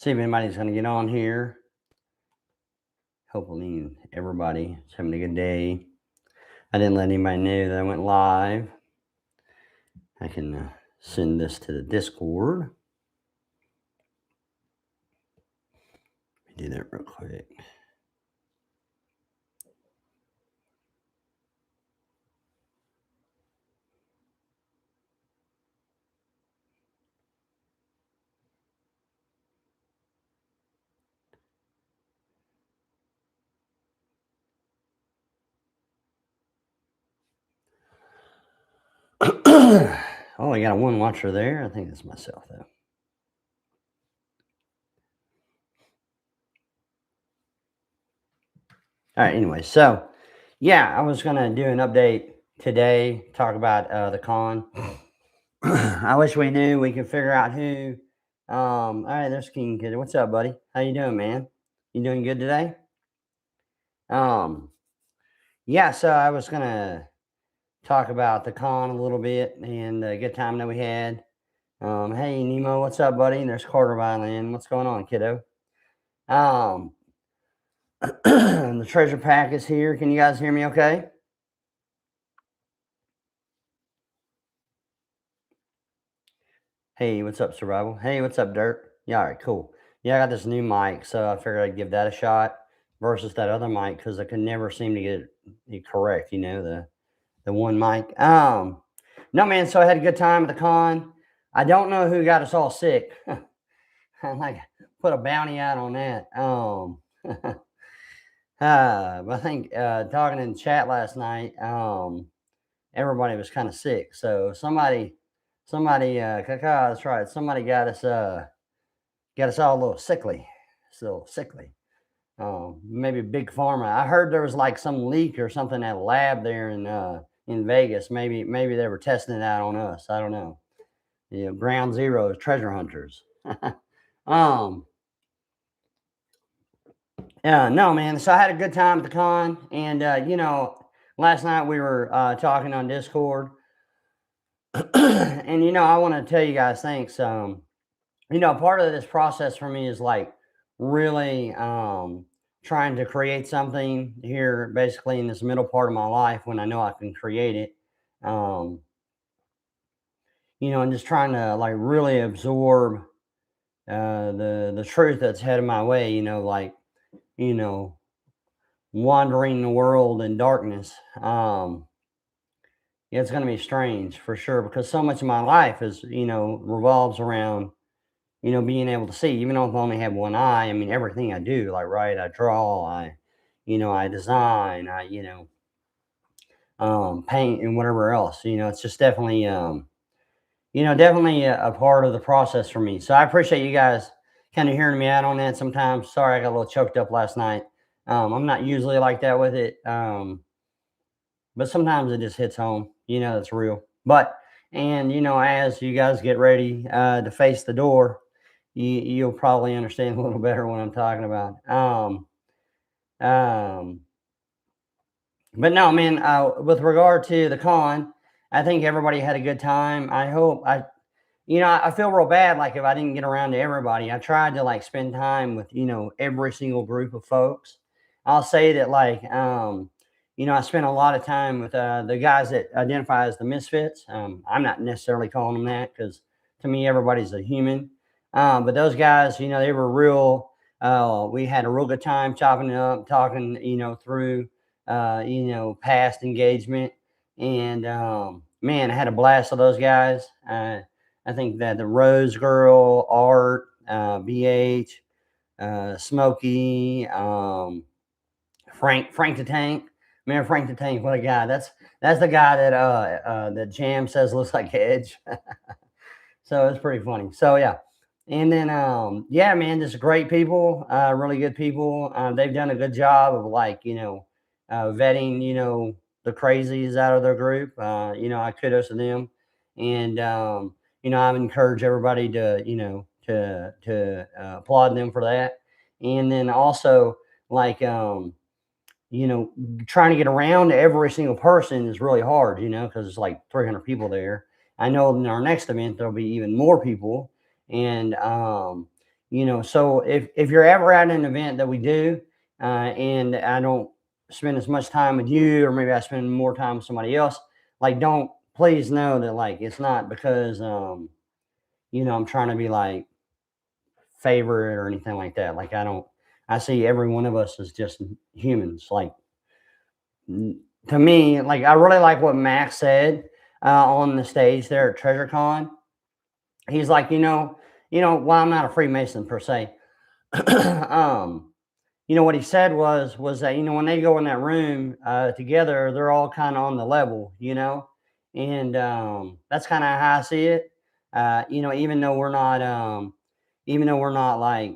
See if anybody's going to get on here. Hopefully everybody's having a good day. I didn't let anybody know that I went live. I can send this to the Discord. Let me do that real quick. Oh, I got one watcher there. I think that's myself, though. All right, anyway, so yeah, I was going to do an update today, talk about the con. I wish we knew we could figure out who. All right, there's King Kid. What's up, buddy? How you doing, man? You doing good today? Yeah, so I was going to talk about the con a little bit and the good time that we had. Hey Nemo, what's up, buddy? And there's Carter Violin. What's going on, kiddo? The treasure pack is here. Can you guys hear me okay? Hey, what's up, Survival? Hey, what's up, Dirt? Yeah, all right, cool. Yeah, I got this new mic, so I figured I'd give that a shot versus that other mic because I could never seem to get it correct, the one mic. No, man, so I had a good time at the con. I don't know who got us all sick. I like put a bounty out on that. But I think talking in the chat last night, everybody was kind of sick. So somebody, that's right. Somebody got us all a little sickly, still sickly. Maybe big pharma. I heard there was like some leak or something at a lab there in Vegas. Maybe they were testing it out on us. I don't know. Ground zero treasure hunters. Yeah, no, man. So I had a good time at the con, and last night we were talking on Discord, and I want to tell you guys thanks. Part of this process for me is like really trying to create something here, basically in this middle part of my life when I know I can create it. Um, and just trying to like really absorb the truth that's headed my way. You know wandering the world in darkness. Yeah, it's going to be strange for sure because so much of my life is, revolves around, being able to see, even though I only have one eye. I mean, everything I do, like write, I draw, I design, paint and whatever else, it's just definitely, definitely a part of the process for me. So I appreciate you guys kind of hearing me out on that sometimes. Sorry, I got a little choked up last night. I'm not usually like that with it. But sometimes it just hits home, it's real. But, and, as you guys get ready to face the door, you'll probably understand a little better what I'm talking about. Um, but no, man, with regard to the con, I think everybody had a good time. I feel real bad. Like if I didn't get around to everybody, I tried to like spend time with, every single group of folks. I'll say that like, I spent a lot of time with the guys that identify as the misfits. I'm not necessarily calling them that because to me, everybody's a human. But those guys, they were real. We had a real good time chopping it up, talking, through, past engagement. And man, I had a blast with those guys. I think that the Rose Girl, Art, BH, Smokey, Frank the Tank. Man, Frank the Tank, what a guy. That's the guy that Jam says looks like Edge. So it's pretty funny. So yeah. And then yeah, man, just great people, really good people. They've done a good job of like, vetting, the crazies out of their group. I kudos to them. And I've encouraged everybody to, applaud them for that. And then also like trying to get around to every single person is really hard, because it's like 300 people there. I know in our next event, there'll be even more people. And, So if you're ever at an event that we do, and I don't spend as much time with you, or maybe I spend more time with somebody else, like, don't, please know that, like, it's not because I'm trying to be like favorite or anything like that. Like, I see every one of us as just humans. Like, to me, like, I really like what Max said on the stage there at TreasureCon. He's like, well, I'm not a Freemason per se. um, what he said was that, when they go in that room together, they're all kind of on the level, and that's kind of how I see it. Even though we're not like,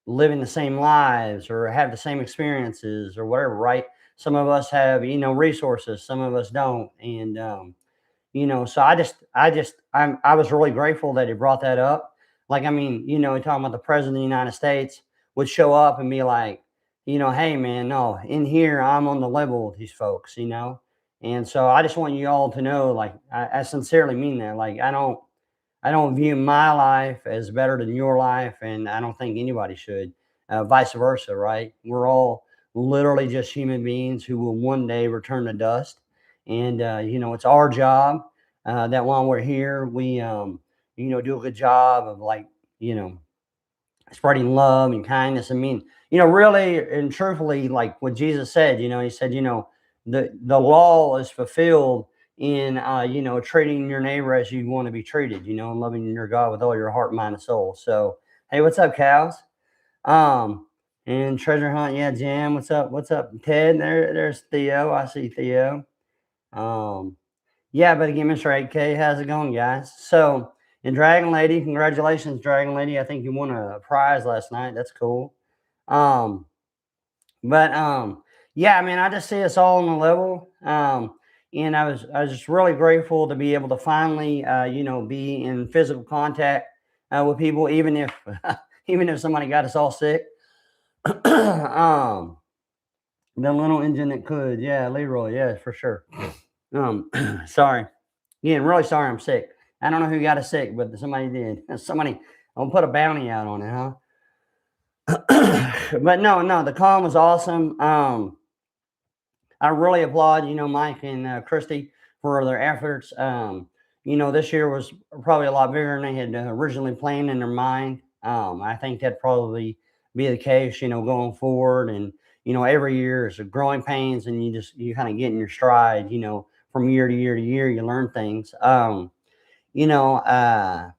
living the same lives or have the same experiences or whatever, right? Some of us have, resources, some of us don't, and so I was really grateful that he brought that up. Like, I mean, talking about the president of the United States would show up and be like, hey man, no, in here I'm on the level with these folks, and so I just want you all to know, like, I sincerely mean that. Like, I don't view my life as better than your life, and I don't think anybody should. Vice versa, right? We're all literally just human beings who will one day return to dust, and it's our job that while we're here, we do a good job of, like, you know spreading love and kindness. I mean, really and truthfully, like what Jesus said, he said, the law is fulfilled in, treating your neighbor as you want to be treated, and loving your God with all your heart, mind, and soul. So, hey, what's up, cows? Um, and treasure hunt, yeah, Jam, what's up? What's up, Ted? There's Theo. I see Theo. Um, yeah, but again, Mr. 8K, how's it going, guys? So, and Dragon Lady, congratulations, Dragon Lady. I think you won a prize last night. That's cool. Um, but yeah, I mean, I just see us all on the level. And I was just really grateful to be able to finally, be in physical contact with people, even if even if somebody got us all sick. um, the little engine that could, yeah, Leroy, yeah, for sure. Sorry. Yeah, I'm really sorry I'm sick. I don't know who got us sick, but somebody did. Somebody, I'll put a bounty out on it, huh? But no, the con was awesome. I really applaud, Mike and Christy for their efforts. This year was probably a lot bigger than they had originally planned in their mind. I think that'd probably be the case, going forward. And, every year is a growing pains, and you kind of get in your stride, from year to year to year, you learn things. You know, uh,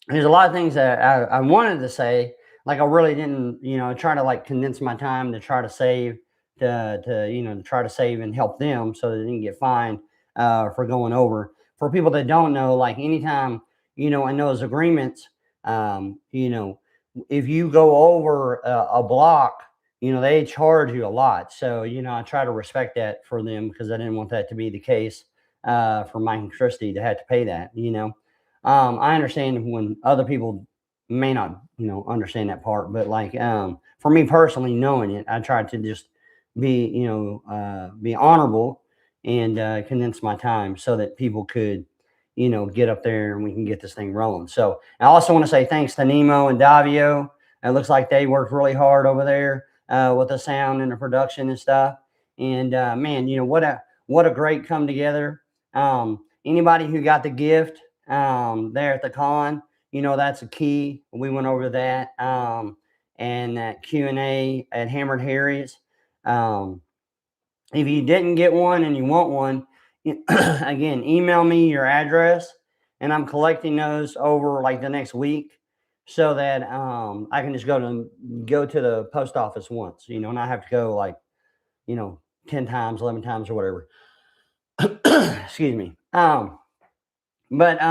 there's a lot of things that I wanted to say. Like, I really didn't, try to, like, condense my time to try to save, to try to save and help them so they didn't get fined for going over. For people that don't know, like, anytime, in those agreements, if you go over a block, they charge you a lot. So, I try to respect that for them, because I didn't want that to be the case for Mike and Christy to have to pay that. I understand when other people may not, understand that part, but, like, for me personally, knowing it, I tried to just be honorable and condense my time so that people could, get up there and we can get this thing rolling. So I also want to say thanks to Nemo and Davio. It looks like they worked really hard over there with the sound and the production and stuff. And man, what a great come together. Anybody who got the gift there at the con, that's a key. We went over that, and that Q&A at Hammered Harry's. Um, if you didn't get one and you want one, again, email me your address, and I'm collecting those over, like, the next week, so that I can just go to the post office once, and I have to go, like, 10 times, 11 times, or whatever. Excuse me. But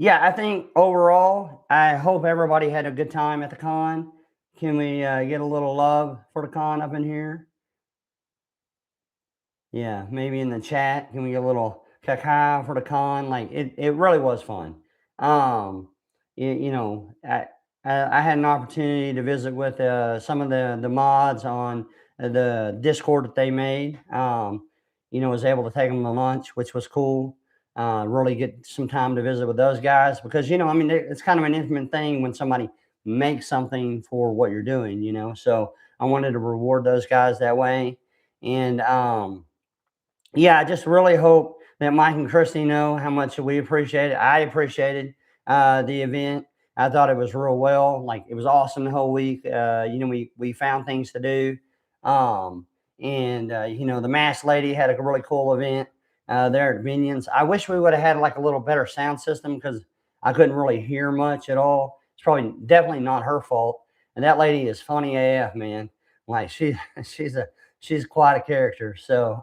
yeah, I think overall, I hope everybody had a good time at the con. Can we get a little love for the con up in here? Yeah, maybe in the chat, can we get a little cacao for the con? Like, it really was fun. Um, I had an opportunity to visit with some of the mods on the Discord that they made. Was able to take them to lunch, which was cool. really get some time to visit with those guys because, I mean, it's kind of an intimate thing when somebody makes something for what you're doing. So I wanted to reward those guys that way. And, yeah, I just really hope that Mike and Christy know how much we appreciate it. I appreciated the event. I thought it was real well. Like it was awesome the whole week. We found things to do, um, and the Masked Lady had a really cool event there at Minions. I wish we would have had like a little better sound system because I couldn't really hear much at all. It's probably definitely not her fault. And that lady is funny AF, man. Like she's she's quite a character. So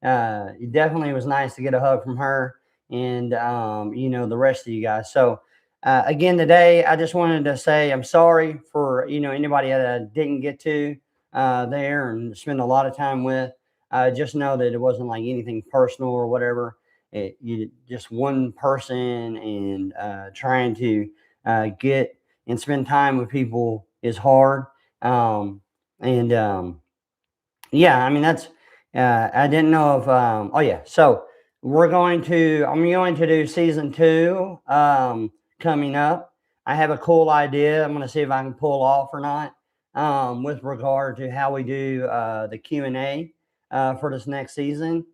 it definitely was nice to get a hug from her and the rest of you guys. So again today, I just wanted to say I'm sorry for anybody that I didn't get to there and spend a lot of time with. Just know that it wasn't like anything personal or whatever. You just one person and trying to get and spend time with people is hard. And Yeah, I mean that's. I didn't know if. Oh yeah, so I'm going to do season two coming up. I have a cool idea. I'm going to see if I can pull off or not with regard to how we do the Q&A for this next season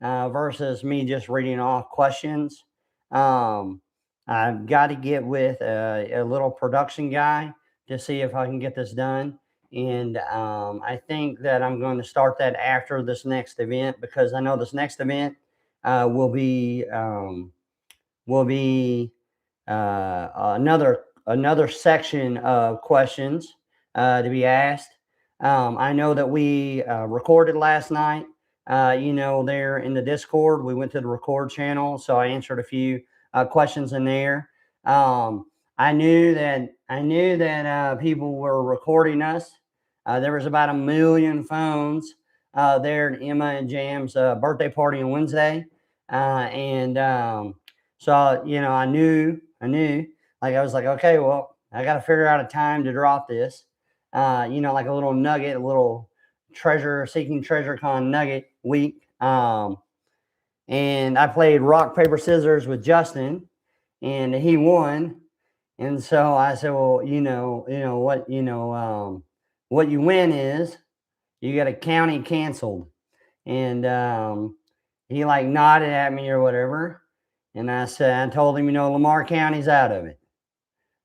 versus me just reading off questions. Um, I've got to get with a little production guy to see if I can get this done. And I think that I'm going to start that after this next event because I know this next event uh, will be um, will be another section of questions to be asked. I know that we recorded last night. There in the Discord, we went to the record channel, so I answered a few questions in there. Um, I knew that people were recording us. There was about 1 million phones there at Emma and Jam's birthday party on Wednesday, and so I knew, like I was like, okay, well, I got to figure out a time to drop this. Like a little nugget, a little treasure seeking treasure con nugget week. And I played rock paper scissors with Justin, and he won. And so I said, well, what you win is you get a county canceled. And he like nodded at me or whatever. And I told him, Lamar County's out of it.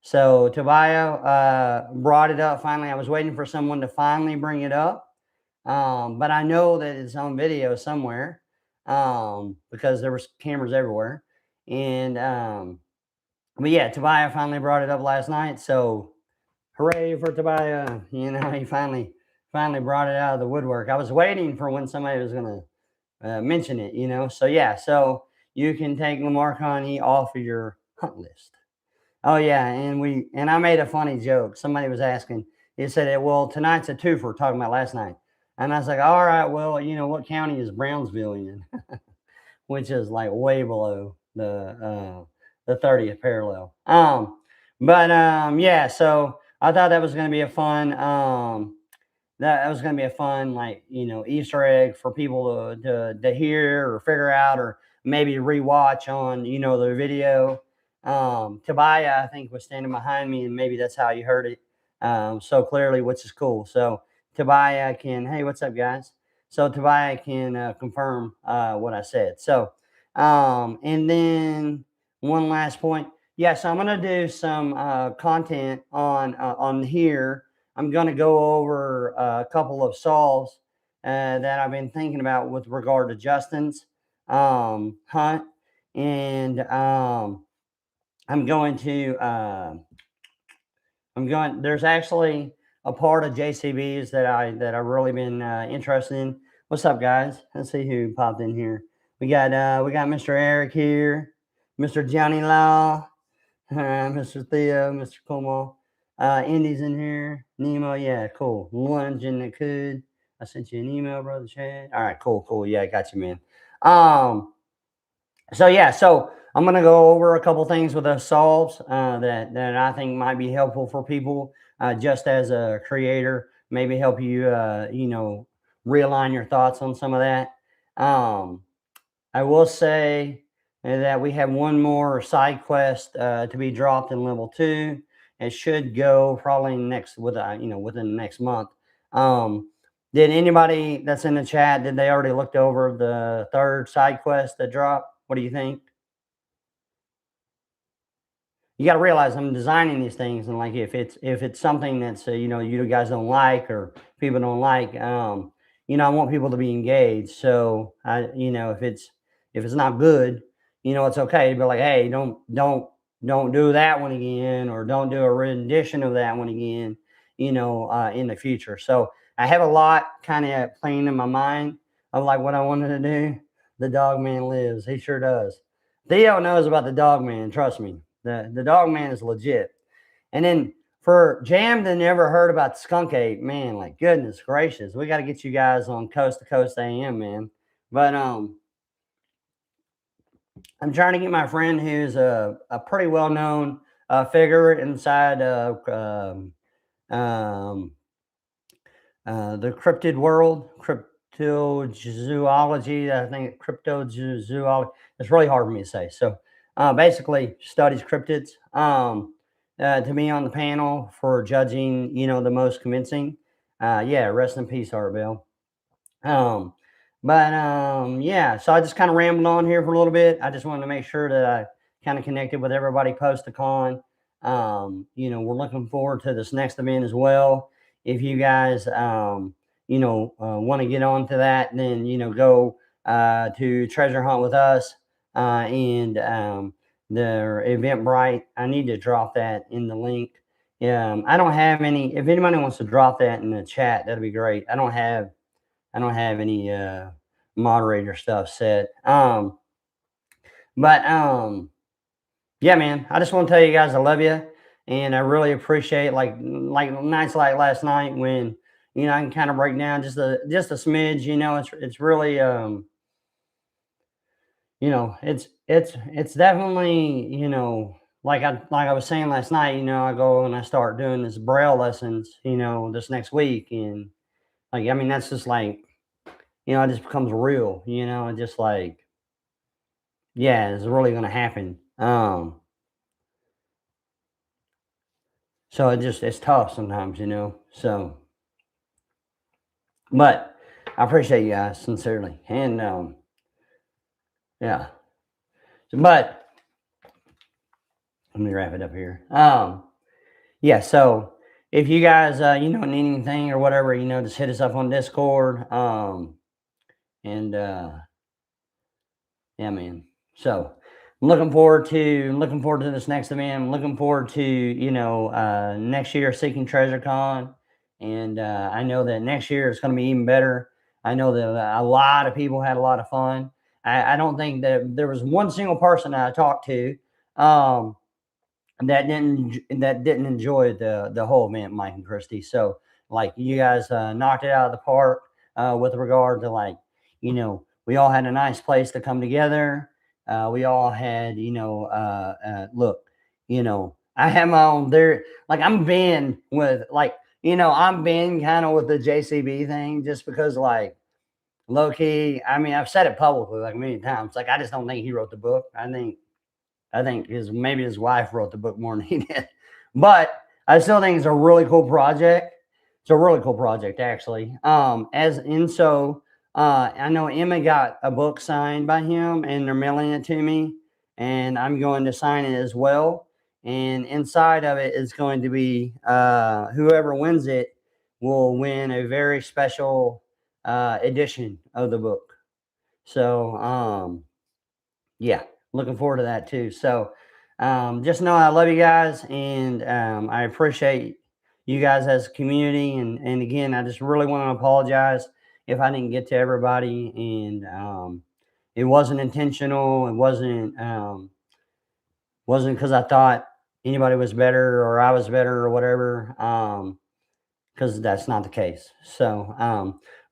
So Tobiah brought it up finally. I was waiting for someone to finally bring it up. But I know that it's on video somewhere because there was cameras everywhere. And but yeah, Tobiah finally brought it up last night. So hooray for Tobiah. He finally brought it out of the woodwork. I was waiting for when somebody was gonna mention it. So yeah, so you can take Lamar County off of your hunt list. Oh yeah, and I made a funny joke. Somebody was asking. He said, "Well, tonight's a twofer." Talking about last night, and I was like, "All right, well, what county is Brownsville in?" Which is like way below the 30th parallel. Yeah. So I thought that was going to be a fun that was going to be a fun like Easter egg for people to hear or figure out or maybe rewatch on the video. Tobiah I think was standing behind me and maybe that's how you heard it so clearly, which is cool. So Tobiah can, hey, what's up guys? So Tobiah can confirm what I said. So and then one last point, yeah, so I'm going to do some content on here. I'm going to go over a couple of solves that I've been thinking about with regard to Justin's hunt. And I'm going to, there's actually a part of JCB's that I've really been interested in. What's up, guys? Let's see who popped in here. We got Mr. Eric here, Mr. Johnny Law, Mr. Theo, Mr. Como. Indy's in here. Nemo, yeah, cool. Lunging that could. I sent you an email, brother Chad. All right, cool. Yeah, I got you, man. So yeah, so I'm gonna go over a couple things with us solves that I think might be helpful for people just as a creator. Maybe help you realign your thoughts on some of that. I will say that we have one more side quest to be dropped in level 2. It should go probably next with within the next month. Um, did anybody that's in the chat, did they already looked over the third side quest that dropped? What do you think? You got to realize I'm designing these things, and like if it's something that's you guys don't like or people don't like, I want people to be engaged. So if it's not good, it's okay to be like, hey, don't do that one again, or don't do a rendition of that one again, in the future. So I have a lot kind of playing in my mind of like what I wanted to do. The dog man lives. He sure does. Theo knows about the dog man. Trust me. The dog man is legit. And then for Jam that never heard about Skunk Ape, man, like goodness gracious, we got to get you guys on Coast to Coast AM, man. But I'm trying to get my friend who's a pretty well known figure inside um, the cryptid world, cryptozoology. I think cryptozoology. It's really hard for me to say. So basically, studies cryptids. To be on the panel for judging, the most convincing. Yeah, rest in peace, Art Bell. Um, but yeah, so I just kind of rambled on here for a little bit. I just wanted to make sure that I kind of connected with everybody post the con. We're looking forward to this next event as well. If you guys, want to get on to that, then go to Treasure Hunt with us and their Eventbrite. I need to drop that in the link. I don't have any. If anybody wants to drop that in the chat, that'd be great. I don't have any moderator stuff set. But yeah, man, I just want to tell you guys I love you, and I really appreciate like nights like last night when I can kind of break down just a smidge. It's really it's definitely like I was saying last night. I go and I start doing this braille lessons. This next week, and like I mean that's just like it just becomes real, and just like, yeah, it's really going to happen. So it's tough sometimes, so, but I appreciate you guys sincerely. And, yeah, but let me wrap it up here. Yeah, so if you guys, need anything or whatever, just hit us up on Discord. And, yeah, man. So I'm looking forward to this next event. I'm looking forward to next year Seeking Treasure Con, and I know that next year it's going to be even better. I know that a lot of people had a lot of fun. I don't think that there was one single person that I talked to um, that didn't enjoy the whole event, Mike and Christy. So like you guys knocked it out of the park with regard to like we all had a nice place to come together. We all had look, I have my own there. Like I'm been with like I'm been kind of with the JCB thing just because like low key. I mean I've said it publicly like many times. Like I just don't think he wrote the book. I think maybe his wife wrote the book more than he did, but I still think it's a really cool project. It's a really cool project, actually. I know Emma got a book signed by him, and they're mailing it to me, and I'm going to sign it as well. And inside of it is going to be whoever wins it will win a very special edition of the book. So yeah, looking forward to that too. So, just know I love you guys, and I appreciate you guys as a community. And again, I just really want to apologize if I didn't get to everybody, and it wasn't intentional. It wasn't because I thought anybody was better or I was better or whatever. Because that's not the case. So,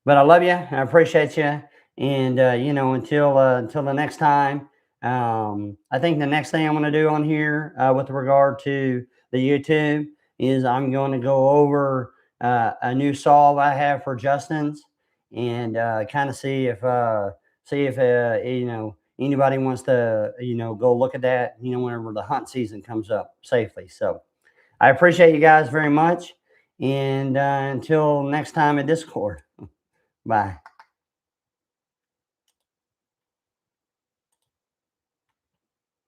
but I love you. I appreciate you. And, until the next time, I think the next thing I'm going to do on here with regard to the YouTube is I'm going to go over a new solve I have for Justin's and kind of see if anybody wants to, go look at that, whenever the hunt season comes up safely. So I appreciate you guys very much. And until next time in Discord, bye.